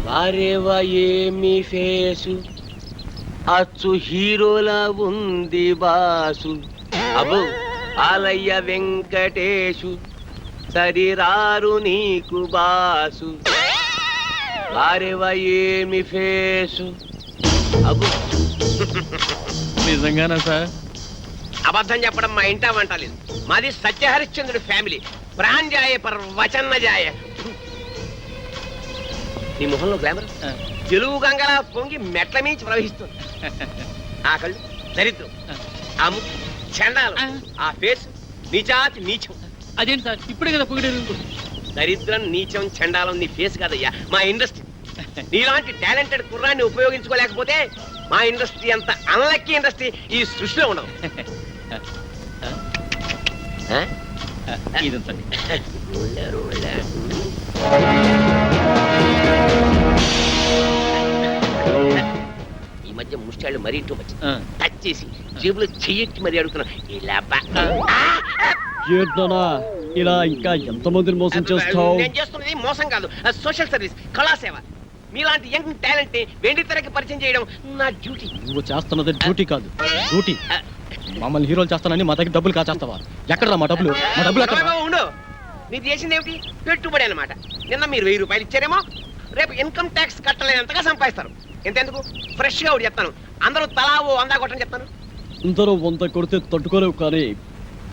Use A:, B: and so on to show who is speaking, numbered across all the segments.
A: వారేవా ఏమి ఫేసు అచ్చు హీరోలా ఉంది బాసు. అబ్బో ఆలయ్య వెంకటేశు సరిరారు నీకు బాసు. వారేవా ఏమి ఫేసు. అబ్బో
B: నిజంగానా సార్?
A: అబద్ధం చెప్పడం మా ఇంటా వంట లేదు. మాది సత్యహరిశ్చంద్రుడి ఫ్యామిలీ. ప్రాణ్జాయ పర్ వచన్న జాయ. నీ మొహంలో గ్లామర్ తెలుగు గంగలా పొంగి మెట్ల మించి ప్రవహిస్తుంది. ఆ కళ్ళు దరిద్రం, ఆ ముక్కు చండాలం, ఆ ఫేస్ నీచాతి నీచం.
B: అదేంటి సార్ ఇప్పుడే కదా పొగిడారు?
A: దరిద్రం నీచం చండాలం నీ ఫేస్ కాదయ్యా, మా ఇండస్ట్రీ. నీలాంటి టాలెంటెడ్ కుర్రాన్ని ఉపయోగించుకోలేకపోతే మా ఇండస్ట్రీ అంత అన్లక్కీ ఇండస్ట్రీ ఈ సృష్టిలో ఉండదు. ఈ మధ్య ముష్టాళ్ళు మరీ టూ మచ్. టచ్ చేసి జేబులో చెయ్యెట్టి మరీ అడుగుతున్నా.
C: ఇలా ఇంకా ఎంతమందిని మోసం చేస్తావు?
A: నేను చేస్తున్నది మోసం కాదు, సోషల్ సర్వీస్, కళాసేవ. మీలాంటి యంగ్ టాలెంట్ ని వెండి తెరకి పరిచయం చేయడం నా డ్యూటీ.
C: నువ్వు చేస్తున్నది డ్యూటీ కాదు, డ్యూటీ. మమ్మల్ని హీరోలు చేస్తానని మా దగ్గర డబ్బులు కాచేస్తావా? ఎక్కడరా మా డబ్బులు? మా డబ్బులు ఎక్కడ?
A: ఉండు, మీరు చేసింది ఏమిటి? పెట్టుబడి అనమాట. నిన్న మీరు 1000 రూపాయలు ఇచ్చారేమో, రేపు ఇన్కమ్ ట్యాక్స్ కట్టలేనంతగా సంపాదిస్తారు. ఎంతెందుకు ఫ్రెష్ గా ఒకటి చెప్తాను, అందరూ తలా ఓ 100 కొట్టని చెప్తాను.
C: అందరూ 100 కొడితే తట్టుకోలేవు, కానీ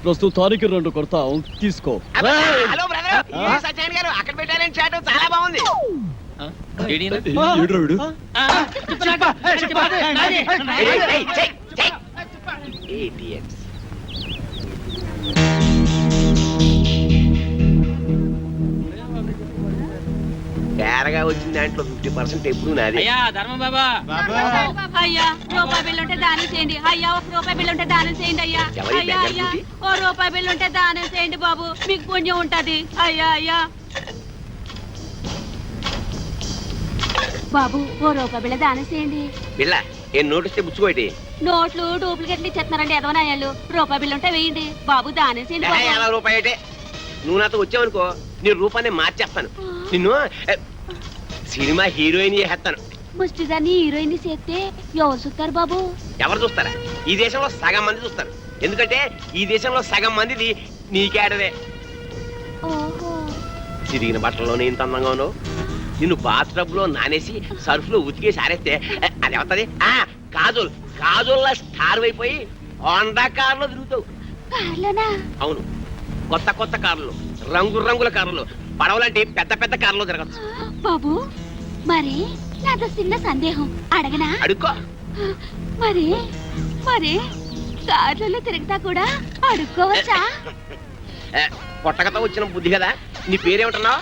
C: ప్రస్తుతానికి 2 కొడతాం, తీసుకో.
A: హలో బ్రదర్, సత్యనారాయణ గారు అక్కడ పెట్టారని చాటు చాలా బాగుంది. తేరగా వచ్చిన దాంట్లో 50% ఎప్పుడు నాది.
B: అయ్యా ధర్మం బాబా,
D: అయ్యా రూపాయి బిల్లు ఉంటే దానం చేయండి. అయ్యా 1 రూపాయి బిల్లు ఉంటే దానం చేయండి. అయ్యా అయ్యా అయ్యా 1 రూపాయి బిల్లు ఉంటే దానం చేయండి బాబు, మీకు పుణ్యం ఉంటది. అయ్యా అయ్యా బాబు 1 రూపాయి బిళ్ళ దానం చేయండి.
A: బిళ్ళ ఏం నోటిస్తే బుచ్చుకోటి?
D: నోట్లు డూప్లికేట్లు ఇచ్చేస్తున్నారండి ఎదవనాయాలు. రూపాయి బిల్లు ఉంటే వేయండి బాబు, దానం చేయండి.
A: 50 రూపాయటే. నువ్వు నాతో వచ్చావనుకో నీ రూపాన్ని మార్చేస్తాను. నిన్ను సినిమా హీరోయిన్ చేస్తాను.
D: ముష్టిదాన్ని హీరోయిన్ చేస్తే ఎవరు చూస్తారు బాబు?
A: ఎవరు చూస్తారా? ఈ దేశంలో సగం మంది చూస్తారు. ఎందుకంటే ఈ దేశంలో సగం మందిది నీకేడదే.
D: ఓహో,
A: చిరిగిన బట్టల్లోనే ఇంత అందంగా ఉన్నావు. నిన్ను బాత్ టబ్ లో నానేసి సర్ఫ్ లో ఉతికేసి ఆరేస్తే అది అవుతుంది. కాజోల్ కాజోల్లా స్టార్ అయిపోయి హోండా కార్లో తిరుగుతావు. అవును, కొత్త కొత్త కార్లు, రంగు రంగుల కార్లు, పడవలంటే పెద్ద పెద్ద కార్లో తిరగచ్చు.
D: బాబు మరి నాతో చిన్న సందేహం అడగనా?
A: అడుక్కో.
D: మరి మరి కార్లలో తిరుగుతా కూడా అడుక్కోవచ్చా?
A: పొట్టకతో వచ్చిన బుద్ధి కదా. నీ పేరేమంటున్నావు?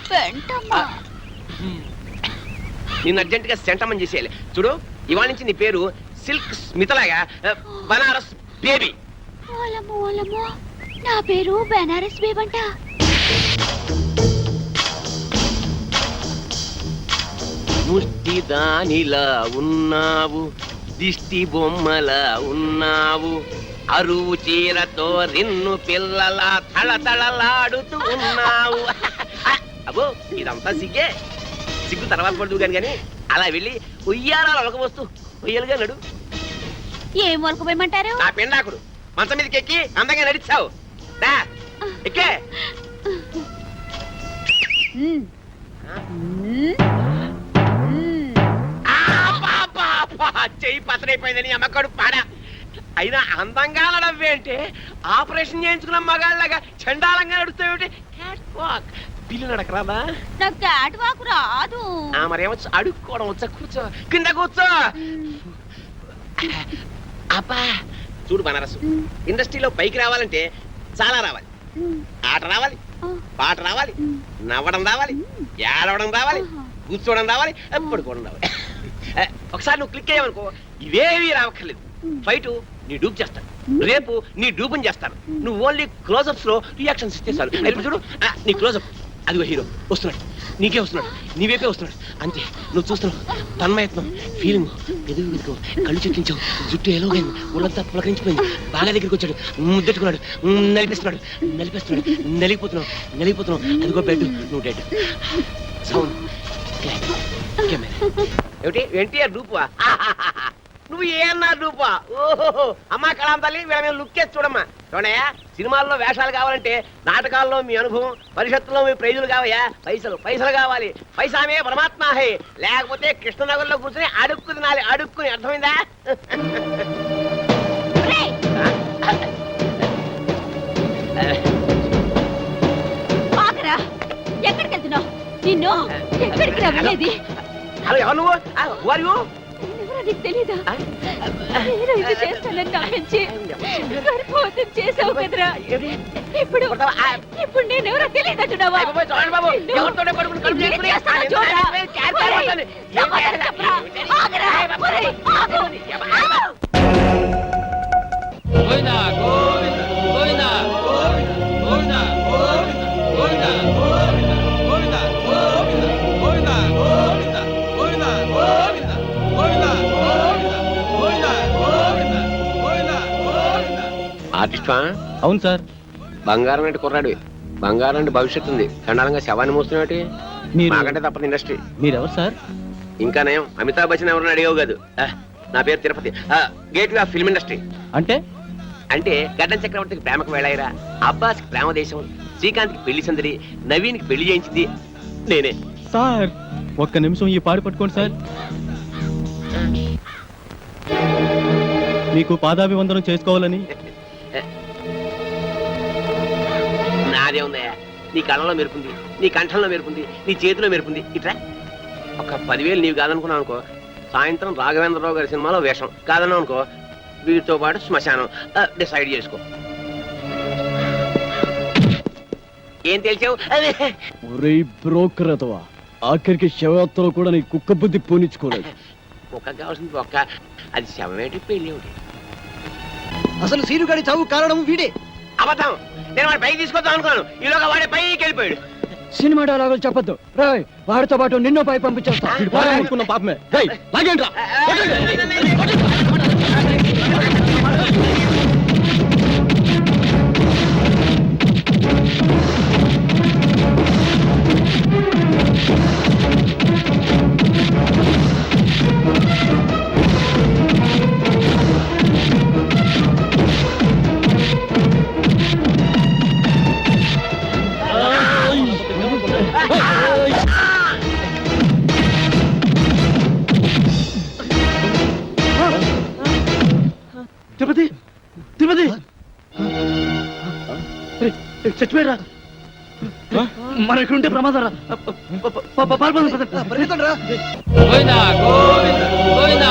A: నిన్ను అర్జెంట్ గా సెంటమని చేసేయాలి. చూడు, ఇవాళ నుంచి నీ పేరు సిల్క్ స్మితలాగా బనారస్ బేబీ.
D: నా పేరు బనారస్ బేబంట.
A: ముష్టి దానిలా ఉన్నావు, దిష్టి బొమ్మలా ఉన్నావు, అరువు చీరతో రిన్ను పిల్లలా తళతళలాడుతూ ఉన్నావు. అబ్బో ఇదంతా సిగ్గే. సిగ్గు తర్వాత పడుతూ కానీ అలా వెళ్ళి ఉయ్యారాలు ఒలకపోస్తూ ఉయ్యలుగా నడు.
D: ఏం ఒలకపోయమంటారు?
A: నా పెండాకుడు మంచం మీదకి ఎక్కి అందంగా నడిచావు. ఎక్కే చెయ్యి పతనైపోయిందని అమ్మకడు పాడా. అయినా అందంగా నడవ్వేంటే ఆపరేషన్ చేయించుకున్న మగాళ్ళగా చండాలంగా నడుస్తావేంటి? పిల్లి నడకరాదా?
D: నాకు క్యాట్ వాక్ రాదు.
A: మరేమొచ్చు? అడుక్కోవడం వచ్చా? కూర్చో, కింద కూర్చో. అబ్బా చూడు బనారసు, ఇండస్ట్రీలో పైకి రావాలంటే చాలా రావాలి. ఆట రావాలి, పాట రావాలి, నవ్వడం రావాలి, ఏడవడం రావాలి, కూర్చోవడం రావాలి, పడుకోవడం రావాలి. ఒకసారి నువ్వు క్లిక్ అయ్యావనుకో ఇవేవి రావక్కర్లేదు. ఫైట్ నీ డూప్ చేస్తాను, రేపు నీ డూపుని చేస్తాను. నువ్వు ఓన్లీ క్లోజప్స్ లో రియాక్షన్స్ ఇస్తే చాలు. ఇప్పుడు చూడు నీ క్లోజప్, అదిగో హీరో వస్తున్నాడు, నీకే వస్తున్నాడు, నీవేపే వస్తున్నాడు. అంతే, నువ్వు చూస్తున్నావు. తన్మయత్నం, ఫీలింగ్, ఎదుగు వెతుకు, కళ్ళు చెక్కించావు, జుట్టు ఎలాగైంది, ఒళ్ళంతా పులకరించిపోయింది. బాగా దగ్గరికి వచ్చాడు, ముద్దెట్టుకున్నాడు, నలిపిస్తున్నాడు, నలిపేస్తున్నాడు, నలిగిపోతున్నావు, నలిగిపోతున్నావు. అదిగో బెడ్, నువ్వు డెడ్. సౌండ్ ఏమిటి ఎన్టీఆర్ డూపువా నువ్వు ఏమన్నారు డూపా ఓహో అమ్మా కళాం తల్లి వీళ్ళ మీద లుక్ చేసి చూడమ్మా చూడయా సినిమాల్లో వేషాలు కావాలంటే నాటకాల్లో మీ అనుభవం పరిషత్తులో మీ ప్రైజులు కావయ్యా పైసలు పైసలు కావాలి పైసామే పరమాత్మ హే లేకపోతే కృష్ణనగర్లో కూర్చొని అడుక్కు తినాలి అడుక్కుని అర్థమైందా
D: ఆగరా ఎక్కడికి వెళ్తున్నావు నిన్ను ఎక్కడికి రమ్మనేది
A: హలో ఎవరు నువ్వు వారు
D: ఎవరో నీకు తెలీదా నేను ఇది చేస్తానని నమ్మించి గర్భవతం చేసావు కదరా ఇప్పుడు ఇప్పుడు నేనెవరో తెలియదంటున్నావా
A: బాబు ఎవరితోనే పడుకుని కడుపు చేసుకుని
B: గోవిందా గోవిందా గోవిందా గోవిందా గోవిందా గోవిందా గోవిందా గోవిందా గోవిందా గోవిందా గోవిందా గోవిందా గోవిందా గోవిందా గోవిందా
A: ఆర్టిస్టా
C: అవును సార్.
A: బంగారం అంటే కుర్రాడు బంగారం అంటే భవిష్యత్తు ఉంది చండాలంగా శవాన్ని మోస్తున్నట్టు
C: మీరు
A: మాకంటే తప్పదు ఇండస్ట్రీ
C: మీరెవరు సార్?
A: ఇంకా నయం అమితాబ్ బచ్చన్ ఎవరిని అడిగావు కాదు నా పేరు Tirupati gate of film industry
C: అంటే
A: అంటే గడ్డం చక్రవర్తికి ప్రేమకు వెళ్ళాయిరా అబ్బాస్కి ప్రేమ దేశం శ్రీకాంత్కి పెళ్లి సందడి నవీన్కి పెళ్లి చేయించింది నేనే
C: సార్ ఒక్క నిమిషం ఈ పాడు పట్టుకోండి సార్. మీకు పాదాభివందనం చేసుకోవాలని.
A: నాదే ఉందయ్యా నీ కళ్ళలో మెరుపుంది నీ కంఠంలో మెరుపుంది నీ చేతిలో మెరుపుంది ఇట్లా ఒక 10,000 నీవు కాదనుకున్నావు అనుకో సాయంత్రం రాఘవేంద్రరావు గారి సినిమాలో వేషం కాదన్నావు అనుకో వీటితో పాటు శ్మశానం డిసైడ్ చేసుకో ఏం తెలిసావు
C: ఒరే బ్రోకర్ అతవా ఆఖరికి శవయాత్రలో కూడా నీ కుక్క బుద్ధి పోనిచ్చుకోలేదు.
A: ఒక్క కావాల్సింది ఒక్క అది శవమేటి పెళ్లి ఒకటి
C: అసలు సీనుగాడి చావు కారణం వీడే.
A: అబద్ధం నేను వాడి పైకి తీసుకొద్దాం అనుకున్నాను ఈలోగా వాడే పైకి వెళ్ళిపోయాడు
C: సినిమా డైలాగులు చెప్పొద్దు రాయ్ వాడితో పాటు నిన్ను పై పంపించేస్తా. అనుకున్న పాపమే రేయ్ లాగేంట్రా
E: తిరుపతి తిరుపతి చచ్చిపోయారా మనం ఇక్కడ ఉంటే ప్రమాదం రా
B: గోవిందా గోవిందా గోవిందా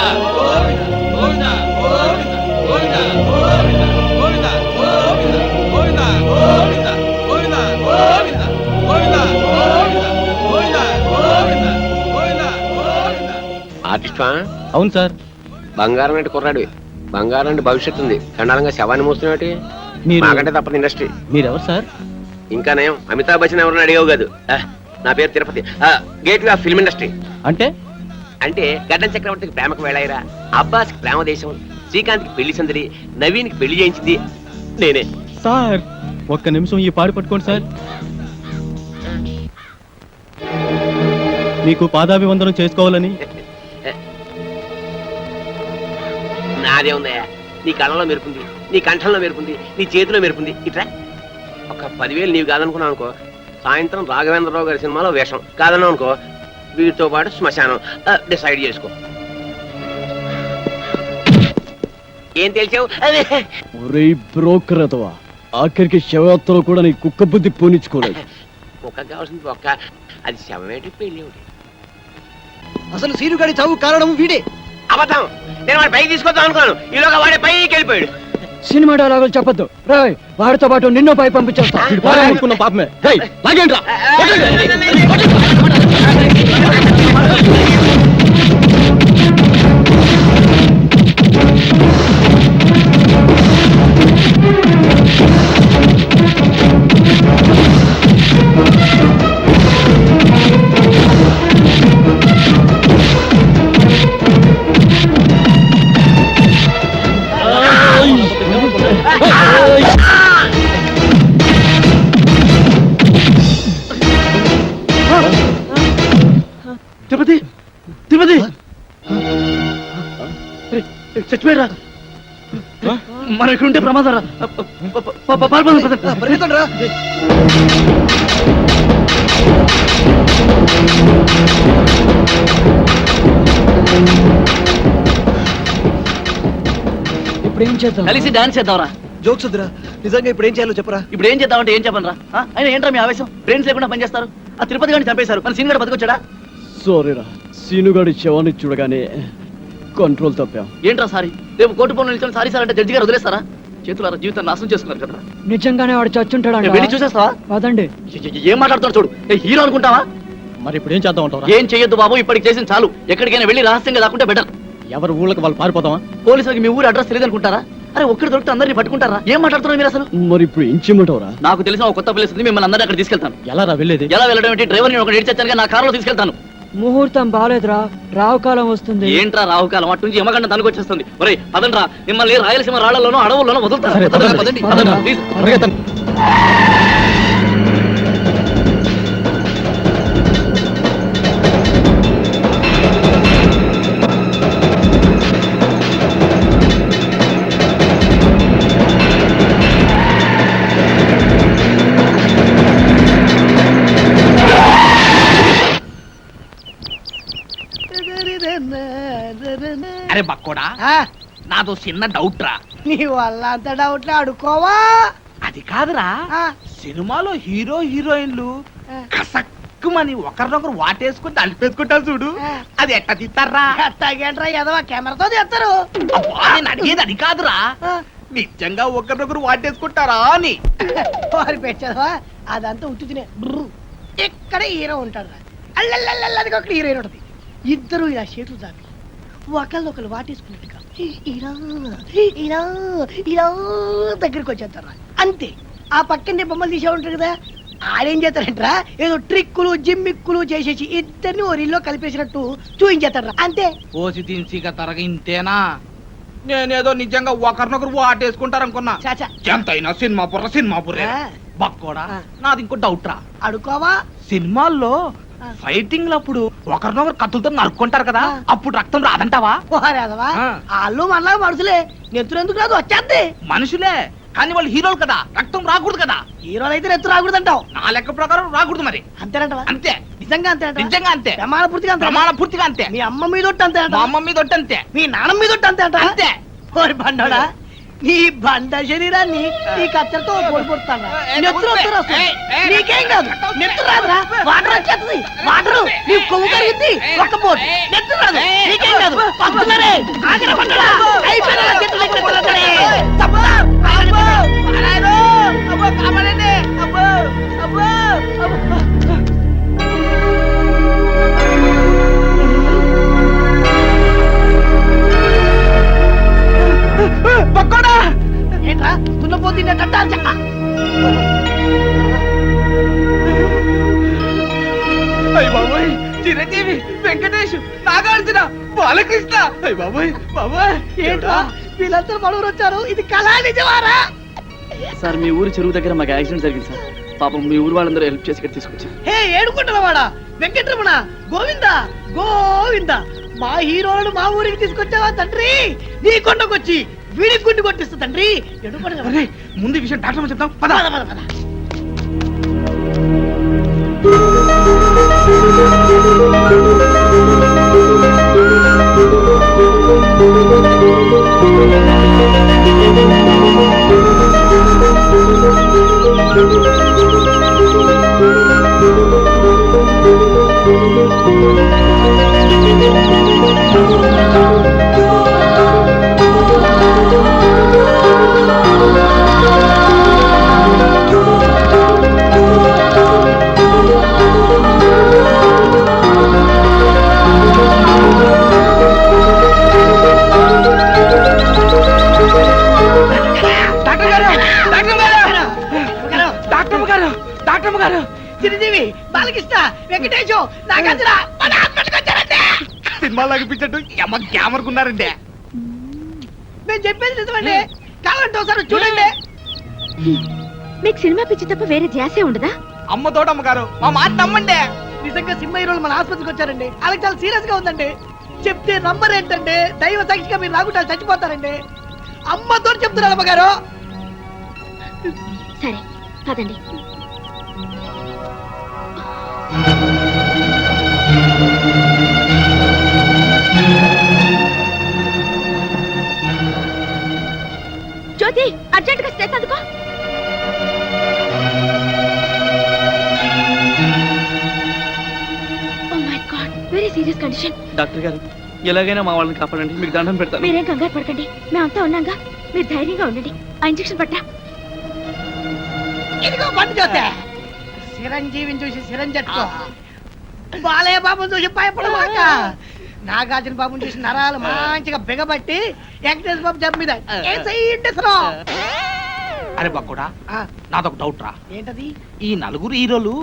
B: గోవిందా గోవిందా గోవిందా గోవిందా గోవిందా గోవిందా గోవిందా గోవిందా గోవిందా గోవిందా గోవిందా గోవిందా
A: ఆర్టిస్టా
C: అవును సార్.
A: బంగారం అంటే కుర్రాడు బంగారం అంటే భవిష్యత్తు ఉంది చండాలంగా శవాన్ని మోస్తున్నట్టు
C: మీరు
A: మాకంటే తప్పదు ఇండస్ట్రీ
C: మీరెవరు సార్?
A: ఇంకా నయం అమితాబ్ బచ్చన్ ఎవరిని అడిగావు కాదు నా పేరు Tirupati gate of film industry
C: అంటే
A: అంటే గడ్డం చక్రవర్తికి ప్రేమకు వెళ్ళాయిరా అబ్బాస్కి ప్రేమ దేశం శ్రీకాంత్కి పెళ్లి సందడి నవీన్కి పెళ్లి చేయించింది నేనే
C: సార్ ఒక్క నిమిషం ఈ పాడు పట్టుకోండి సార్. మీకు పాదాభివందనం చేసుకోవాలని.
A: నాదే ఉందయ్యా నీ కళ్ళలో మెరుపుంది నీ కంఠంలో మెరుపుంది నీ చేతిలో మెరుపుంది ఇట్లా ఒక 10,000 నీవు కాదనుకున్నావు అనుకో సాయంత్రం రాఘవేంద్రరావు గారి సినిమాలో వేషం కాదన్నావు అనుకో వీటితో పాటు శ్మశానం డిసైడ్ చేసుకో ఏం తెలిసావు
C: ఒరే బ్రోకర్ అతవా ఆఖరికి శవయాత్రలో కూడా నీ కుక్క బుద్ధి పోనిచ్చుకోలేదు.
A: ఒక్క కావాల్సింది ఒక్క అది శవమేటి పెళ్లి ఒకటి
C: అసలు సీనుగాడి చావు కారణం వీడే.
A: అబద్ధం నేను వాడి పైకి తీసుకొద్దాం అనుకున్నాను ఈలోగా వాడే పైకి వెళ్ళిపోయాడు
C: సినిమా డైలాగులు చెప్పొద్దు రాయ్ వాడితో పాటు నిన్ను పై పంపించేస్తా. అనుకున్న పాపమే రేయ్ లాగేంట్రా
E: తిరుపతి తిరుపతి చచ్చిపోయారా మనం ఇక్కడ ఉంటే ప్రమాదం రా పరిగెత్తండి రా
C: ఇప్పుడు ఏం చేద్దాం?
E: కలిసి డాన్స్ చేద్దాంరా.
B: జోక్స్ వద్దురా, నిజంగా ఇప్పుడు ఏం చేయాలో చెప్పరా.
E: ఇప్పుడు ఏం చేద్దామంటే ఏం చెప్పనరా? అయినా ఏంట్రా మీ ఆవేశం? బ్రెయిన్స్ లేకుండా పనిచేస్తారు. ఆ తిరుపతి గారిని చంపేశారు, మన సీన్ గడ బతికొచ్చాడా?
C: సారీరా, సీనుగాడి శవాన్ని చూడగానే కంట్రోల్ తప్పాం.
E: ఏంట్రా సారీ? రేపు కోర్టు పనులు నిల్చొని సారీ సార్ అంటే జడ్జి గారు వదిలేస్తారా? చేతులారా జీవితాన్ని నాశనం చేసుకున్నారు కదా.
C: నిజంగానే వాడు చచ్చుంటాడు.
E: వెళ్ళి చూసేస్తావా?
C: అదండి.
E: ఏం మాట్లాడుతున్నాడు చూడు. హీరో అనుకుంటావా?
C: మరి ఇప్పుడు ఏం చేద్దాం అంటారా?
E: ఏం చెయ్యొద్దు బాబు, ఇప్పటికి చేసిన చాలు. ఎక్కడికైనా వెళ్ళి రహస్యంగా దాక్కుంటే బెటర్.
C: ఎవరు ఊళ్ళకి వాళ్ళు పారిపోతావా?
E: పోలీసులకి మీ ఊరు అడ్రస్ తెలియదు అనుకుంటారా? అరే ఒక్కడి దొరికితే అందరినీ పట్టుకుంటారా? ఏం మాట్లాడుతున్నారు మీరు అసలు?
C: మరి ఇప్పుడు ఏం చేయమంటావురా?
E: నాకు తెలిసిన ఒక కొత్త ప్లేస్ ఉంది, మిమ్మల్ని అందరినీ అక్కడ తీసుకెళ్తాను.
C: ఎలా రా వెళ్ళేది?
E: ఎలా వెళ్ళడం ఏంటి? డ్రైవర్ నేను ఒకటి ఇచ్చాను, నా కారులో తీసుకెళ్తాను.
F: ముహూర్తం బాలేదురా, రావుకాలం వస్తుంది.
E: ఏంట్రా రావుకాలం? అటు నుంచి యమగండ తనుకొచ్చేస్తుంది. ఒరే పదండ్రా, మిమ్మల్ని రాయలసీమ రాళ్లలోనూ అడవుల్లోనూ వదులుతాను.
C: సరే, పదండి,
E: పదండి,
C: పదండి.
E: పదండి, ప్లీజ్.
C: పరిగెత్తండి.
G: అరే బక్కోడా, నాదో చిన్న డౌట్ రా.
H: నీ వల్ల అంత డౌట్లు అడుకోవా?
G: అది కాదురా,
H: ఆ,
G: సినిమాలో హీరో హీరోయిన్లు కసక్కుమని ఒకరినొకరు వాటేసుకుని అలిపేసుకుంటారు చూడు, అది ఎట్ట తీస్తారా?
H: ఎట్టాగేంట్రా ఎదవా, కెమెరాతో తెస్తారు.
G: అబ్బా, నేను అడిగేది అది కాదురా, నిజంగా ఒకరినొకరు వాటేసుకుంటారా అని.
H: వారి పెట్టదవా, అదంతా ఉత్తునే. ఇక్కడ హీరో ఉంటాడు, అల్లల్లల్లది ఒక హీరోయిన్ ఉంటుంది. ఇద్దరు ఇలా చేతులు చాపి ఒకళ్ళొకరు వాటేసుకున్నట్టుగా ఇలా ఇలా ఇలా దగ్గరికి వచ్చేస్తారా, అంతే. ఆ పక్కనే బొమ్మలు తీసే ఉంటారు కదా, ఆడేం చేస్తారంటరా, ఏదో ట్రిక్కులు జిమ్మిక్కులు చేసేసి ఇద్దరిని ఓ రీల్లో కలిపేసినట్టు చూపించేస్తారా, అంతే.
G: ఓసి తిన్సిగా తరగ ఇంతేనా? నేనేదో నిజంగా ఒకరినొకరు వాటేసుకుంటారనుకున్నా.
H: చాచా
G: ఎంతైనా సినిమా పుర్రే
H: ఆ.
G: బక్కోడా,
H: ఆ.
G: నాది ఇంకో డౌట్ రా.
H: అడుకోవా?
G: సినిమాల్లో ఫైటింగ్ అప్పుడు ఒకరినొకరు కత్తులతో నరుక్కుంటారు కదా, అప్పుడు రక్తం రాదంటావా?
H: పోరాదవా,
G: ఆ.
H: వాళ్ళు మనలా మనుషులే, నెత్తురు ఎందుకు రాదు, వచ్చేద్ది.
G: మనుషులే కానీ వాళ్ళు హీరోలు కదా, రక్తం రాకూడదు కదా.
H: హీరోలు అయితే నెత్తు రాకూడదంటావు,
G: నా లెక్క ప్రకారం రాకూడదు మరి.
H: అంతేనంటవా?
G: అంతే,
H: నిజంగా అంతేనంట,
G: నిజంగా అంతే,
H: ప్రమాణ పూర్తిగా అంతే.
G: ప్రమాణ పూర్తిగా అంతే.
H: మీ అమ్మ మీద ఒట్టు అంతే అంట,
G: మా అమ్మ మీద ఒట్టు అంతే.
H: మీ నాన్న మీద ఒట్టు అంతే అంట.
G: అంతే.
H: ఓరి బండోడా, నీ బండ శరీరాన్ని నీ కత్తెరతో పొడిపోతాను. నెత్తురు వస్తారు వస్తుంది. నీకేం కాదు, నెత్తురు రాదురా, వాటర్ వచ్చేస్తుంది. వాటర్ నీ కొవ్వు కరుగుద్ది, ఒక్క పోటు నెత్తురు రాదు, నీకేం కాదు. వస్తున్నారే, ఆగరా బండోడా, అయిపోయినా చెట్టు దగ్గర కొడతారే. తప్పుదా, ఆగండి బండోడా. అబ్బో, కాపాడండి. అబ్బో, అబ్బో, అబ్బో.
G: పక్కోడా,
H: ఏంట్రా తున్నపోతుండే కట్టాలి చెక్క.
G: అయ్య బాబోయ్, చిరంజీవి, వెంకటేష్, నాగార్జున, బాలకృష్ణ. అయ్య బాబోయ్, బాబోయ్,
H: ఏంట్రా వీళ్ళందరూ మనూరు వచ్చారు, ఇది కళా నిజమారా?
E: సార్ మీ ఊరు చెరువు దగ్గర మాకు యాక్సిడెంట్ జరిగింది సార్. పాపం మీ ఊరు వాళ్ళందరూ హెల్ప్ చేసి ఇక్కడ తీసుకొచ్చారు.
H: హే ఏడుకుంటున్నవాడా, వెంకటరమణ, గోవింద గోవింద, మా హీరోలను మా ఊరికి తీసుకొచ్చావా తండ్రి? నీ కొండకొచ్చి వీడి గుండు కొట్టిస్తా తండ్రి.
G: అరే, ముందు ఈ విషయం డాక్టర్ చెప్తాం పద.
H: పద పద పద.
G: డాక్టర్ గారు,
H: చిరంజీవి, బాలకృష్ణ, వెంకటేశు, నాగార్జున మన హాస్పిటల్కి వచ్చారండి.
G: సినిమా లాగిపించట్టు ఎమ్మ గ్యామర్కున్నారండి.
H: నేను చెప్పేది నిజమండి, కావాలంటే ఒకసారి చూడండి.
D: మీకు సినిమా పిచ్చి తప్ప వేరే ధ్యాసే ఉండదా?
G: అమ్మ తోడమ్మ గారు, మా మాట నమ్మండి.
H: నిజంగా సినిమా హీరోలు మన ఆసుపత్రికి వచ్చారండి వాళ్ళకి చాలా సీరియస్ గా ఉందండి చెప్తే నంబర్ ఏంటంటే దైవ సాక్షిగా మీరు రాకుండా చచ్చిపోతారండి అమ్మతో చెప్తున్నారు అమ్మగారు
I: సరే పదండి. జ్యోతి అర్జెంట్ గా స్టెప్ అందుకో. Oh my God, very serious condition.
E: Doctor గారు ఎలాగైనా మా వాళ్ళని కాపాడండి, మీకు దండం పెడతాను.
I: మీరేం కంగారు పడకండి, మేమంతా ఉన్నాగా. మీరు ధైర్యంగా ఉండండి. ఆ ఇంజెక్షన్ పట్టా.
H: ఇదిగో బండి చూస్తే చిరంజీవిని చూసి చిరంజట్టుకో బాలయ్య బాబుని చూసి భయపడమాక నాగార్జున బాబుని చూసి నరాలు మంచిగా బిగబట్టి వెంకటేశ్వర బాబు జబ్బు మీద
G: అరే బక్కుడా నాదొక డౌట్ రా.
H: ఏంటది?
G: ఈ నలుగురు హీరోలు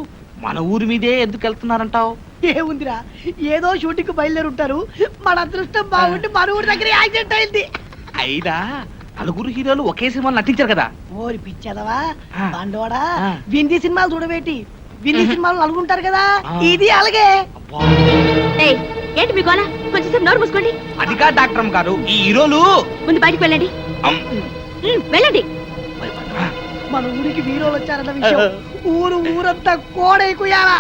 G: మన ఊరి మీదే ఎందుకు వెళ్తున్నారంటావు?
H: ఏముందిరా, ఏదో షూటింగ్ బయలుదేరి ఉంటారు. మన అదృష్టం బాగుండి మన ఊరి దగ్గర యాక్సిడెంట్ అయింది.
G: అయినా నలుగురు హీరోలు ఒకే సినిమాలో నటించారు కదా.
H: ఓరి పిచ్చదవా
G: ఆ.
H: బండోడా,
G: ఆ.
H: వింది సినిమాలు చూడబెట్టి వింది సినిమాలు నలుగుంటారు కదా,
G: ఆ.
H: ఇది అలాగే.
G: అబ్బా,
I: ఏయ్, ఏంటి మీ గోల? కొంచెంసేపు నోరు మూసుకోండి.
G: అదిగా డాక్టర్ అమ్మ గారు, ఈ హీరోలు
I: ముందు బయటికి వెళ్ళండి. వెళ్ళండి.
G: భయపడరా?
H: మన ఊరికి వీరోలు వచ్చారన్న విషయం ఊరంతా కోడైకుయాలా.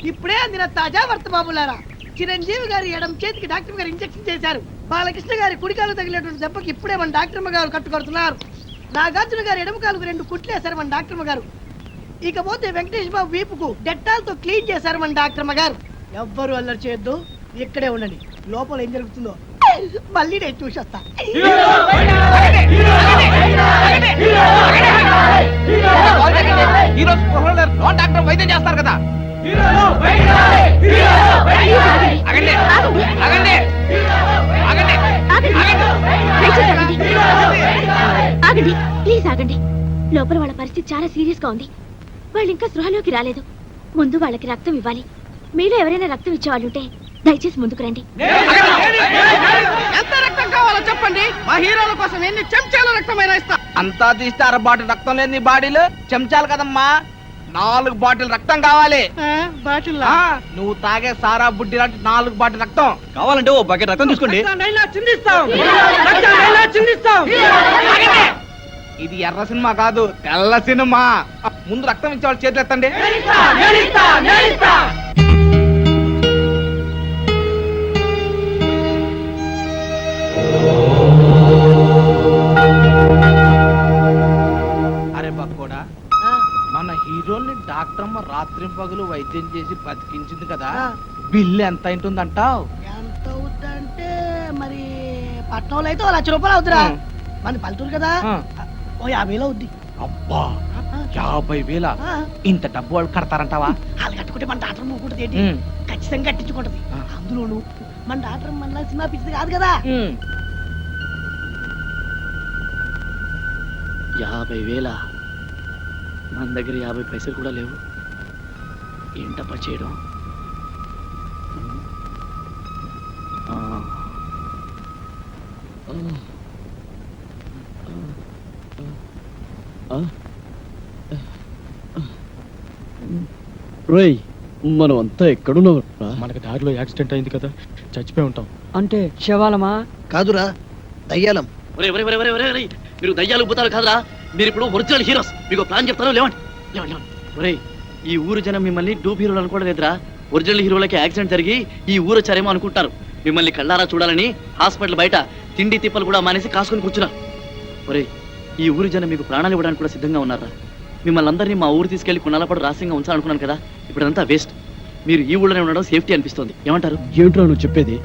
H: ఇప్పుడే అందిన తాజా వార్త బాబులారా, చిరంజీవి గారి ఎడం చేతికి డాక్టర్ గారు ఇంజెక్షన్ చేశారు. బాలకృష్ణ గారి కుడికాలు తగిలేటువంటి దెబ్బకి ఇప్పుడే మన డాక్టర్ గారు కట్టుకొడుతున్నారు. నాగార్జున గారి ఎడమ కాలుకు 2 కుట్లు వేశారు మన డాక్టర్ గారు. ఇకపోతే వెంకటేష్ బాబు వీపుకు డెట్టాల్తో క్లీన్ చేశారు మన డాక్టర్ గారు. ఎవ్వరు అల్లరి చేయొద్దు, ఇక్కడే ఉండండి. లోపల ఏం జరుగుతుందో మళ్ళీ నేను చూసేస్తా.
G: హీరో స్పృహలో లేరు. నో డాక్టర్ వైద్యం చేస్తారు కదా. ఆగండి, ఆగండి, ఆగండి,
I: ఆగండి, ప్లీజ్ ఆగండి. లోపల వాళ్ళ పరిస్థితి చాలా సీరియస్ గా ఉంది. వాళ్ళు ఇంకా స్పృహలోకి రాలేదు. ముందు వాళ్ళకి రక్తం ఇవ్వాలి. మీలో ఎవరైనా రక్తం ఇచ్చేవాళ్ళుంటే దయచేసి ముందుకు రండి.
G: ఎంత రక్తం కావాలో చెప్పండి, మా హీరోల కోసం ఎన్ని చెంచాల రక్తమైనా ఇస్తా. అంతా తీస్తే 1/2 బాటిల్ రక్తం లేని బాడీలు చెంచాలు కదమ్మా. 4 బాటిల్ రక్తం కావాలి. ఆ, నువ్వు తాగే సారా బుడ్డి లాంటి 4 బాటిల్ రక్తం
C: కావాలంటే ఓ బకెట్ రక్తం తీసుకోండి.
G: ఆగండి. ఇది ఎర్ర సినిమా కాదు, తెల్ల సినిమా. ముందు రక్తం ఇచ్చేవాళ్ళు చేతులు ఎత్తండి. అరే బక్కోడా, మన హీరోని డాక్టర్ అమ్మ రాత్రి పగలు వైద్యం చేసి బతికించింది కదా. బిల్లు ఎంత అయింటుందంటావు?
H: ఎంత అవుద్దంటే మరి పట్నంలో అయితే 1 లక్ష రూపాయలు అవుతురా. మన పల్లెటూరు కదా, ఓ 50,000 అవుద్ది.
G: అబ్బా, 50,000. ఇంత డబ్బు వాళ్ళు కడతారంటావా?
H: వాళ్ళు కట్టుకుంటే మన డాక్టర్ మూకుంటుంది ఏంటి, ఖచ్చితంగా కట్టించుకుంటది. అందులోను మన డాక్టర్ మన సినిమా పిచ్చిది కాదు కదా.
E: 50,000 మన దగ్గర 50 పైసలు కూడా లేవు. ఏంటప్పా చేయడం?
C: రేయ్ మనం అంతా ఎక్కడున్నావు మనకి దారిలో యాక్సిడెంట్ అయింది కదా చచ్చిపోయి ఉంటాం.
F: అంటే శవాలమా?
B: కాదురా దయ్యాలం.
E: ఒరే ఒరే ఒరే ఒరే ఒరే ఒరే, మీరు దయ్యాలు పోతారు కాదురా, మీరు ఇప్పుడు ఒరిజినల్ హీరోస్. మీకు ప్లాన్ చెప్తాను, లేవండి లేవండి లేవండి. ఒరే ఈ ఊరు జనం మిమ్మల్ని డూప్ హీరోలు అనుకోవడం లేదురా. ఒరిజినల్ హీరోలకి యాక్సిడెంట్ జరిగి ఈ ఊరు వచ్చారేమో అనుకుంటారు. మిమ్మల్ని కళ్ళారా చూడాలని హాస్పిటల్ బయట తిండి తిప్పలు కూడా మానేసి కాసుకొని కూర్చున్నారు. ఒరే ఈ ఊరు జనం మీకు ప్రాణాలు ఇవ్వడానికి కూడా సిద్ధంగా ఉన్నారా? మిమ్మల్ని అందరినీ మా ఊరు తీసుకెళ్లి కొన్నాళ్ళపాటు రహస్యంగా ఉంచాలనుకున్నాను కదా, ఇప్పుడు అంతా వేస్ట్. మీరు ఈ ఊళ్ళోనే ఉండడం సేఫ్టీ అనిపిస్తుంది. ఏమంటారు?
C: ఏమిట్రా నువ్వు చెప్పేది?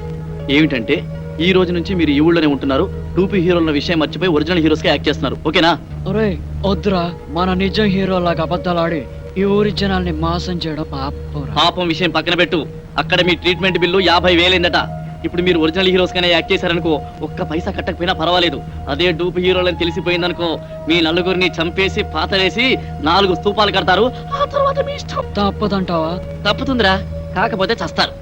E: ఏమిటంటే ఈ రోజు నుంచి మీరు ఈ ఊళ్ళోనే ఉంటున్నారు. టూపీ హీరోల విషయం మర్చిపోయి ఒరిజినల్ హీరోస్ గా యాక్ట్ చేస్తున్నారు. ఓకేనా?
F: ఒరే వద్దురా, మన నిజం హీరోలాగా అబద్ధాలాడి ఈ ఊరి జనాల్ని మోసం చేయడం పాపంరా.
E: పాపం విషయం పక్కన పెట్టు. అక్కడ మీ ట్రీట్మెంట్ బిల్లు 50,000 ఇప్పుడు మీరు ఒరిజినల్ హీరోస్ గానే యాక్ట్ చేశారనుకో, ఒక్క పైసా కట్టకపోయినా పర్వాలేదు. అదే డూప్ హీరోలని తెలిసిపోయిందనుకో, మీ నలుగురిని చంపేసి పాతలేసి 4 స్తూపాలు కడతారు. ఆ తర్వాత మీ ఇష్టం.
F: తప్పదంటావా?
E: తప్పుతుందిరా, కాకపోతే చస్తారు.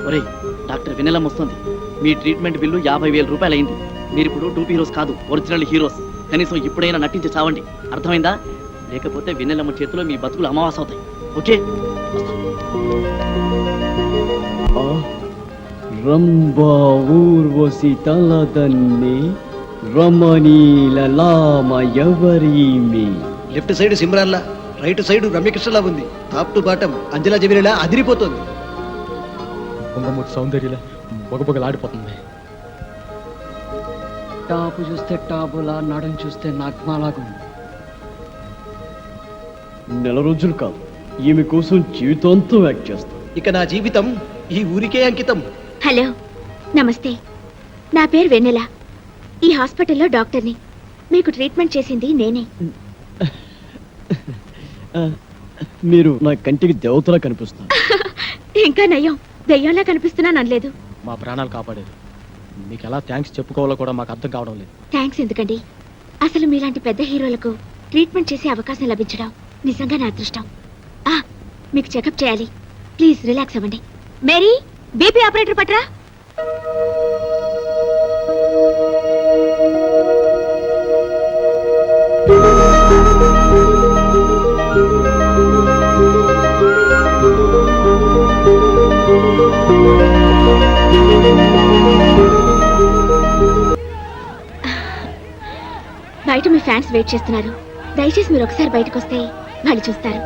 E: ఒరేయ్ డాక్టర్ వెన్నెలమ్మ వస్తుంది. మీ ట్రీట్మెంట్ బిల్లు 50,000 రూపాయలు అయింది. మీరు ఇప్పుడు టూపీ హీరోస్ కాదు, ఒరిజినల్ హీరోస్. కనీసం ఇప్పుడైనా నటించి చావండి, అర్థమైందా? లేకపోతే వెన్నెలమ్మ చేతిలో మీ బతుకులు అమావాస అవుతాయి. ఓకే?
C: రంభా ఊర్వశి తలదన్ని రమణీలలామ ఎవరీమి.
B: లెఫ్ట్ సైడ్ సిమ్రాన్లా, రైట్ సైడ్ రమ్యకృష్ణలా ఉంది. టాప్ టు బాటం అంజలా జబీరేలా అదిరిపోతుంది.
C: పొంగమూర్తి సౌందర్యలా బొగబొగలాడిపోతుంది.
F: టాపు చూస్తే టాపులా, నడుం చూస్తే నగ్మాలాగా ఉంది.
C: నెల రోజులు కాదు, ఈమె కోసం జీవితాంతం యాక్ట్ చేస్తాను.
B: ఇక నా జీవితం ఈ ఊరికే అంకితం.
I: హలో, నమస్తే. నా పేరు వెన్నెల. ఈ హాస్పిటల్లో డాక్టర్ని. మీకు ట్రీట్మెంట్ చేసింది నేనే.
C: మీరు నా కంటికి దేవతలా కనిపిస్తారు.
I: ఇంకా నయం, దయ్యంలా కనిపిస్తున్నాను అనలేదు.
C: మా ప్రాణాలు కాపాడేది. మీకు ఎలా థ్యాంక్స్ చెప్పుకోవాలో కూడా మాకు అర్థం కావడం లేదు.
I: థ్యాంక్స్ ఎందుకండి? అసలు మీలాంటి పెద్ద హీరోలకు ట్రీట్మెంట్ చేసే అవకాశం లభించడం నిజంగా నా అదృష్టం. మీకు చెకప్ చేయాలి. ప్లీజ్ రిలాక్స్ అవ్వండి. మేరీ, బీపీ ఆపరేటర్ పట్రా. బయట మీ ఫ్యాన్స్ వెయిట్ చేస్తున్నారు. దయచేసి మీరు ఒకసారి బయటకు వస్తే వాళ్ళు చూస్తారు.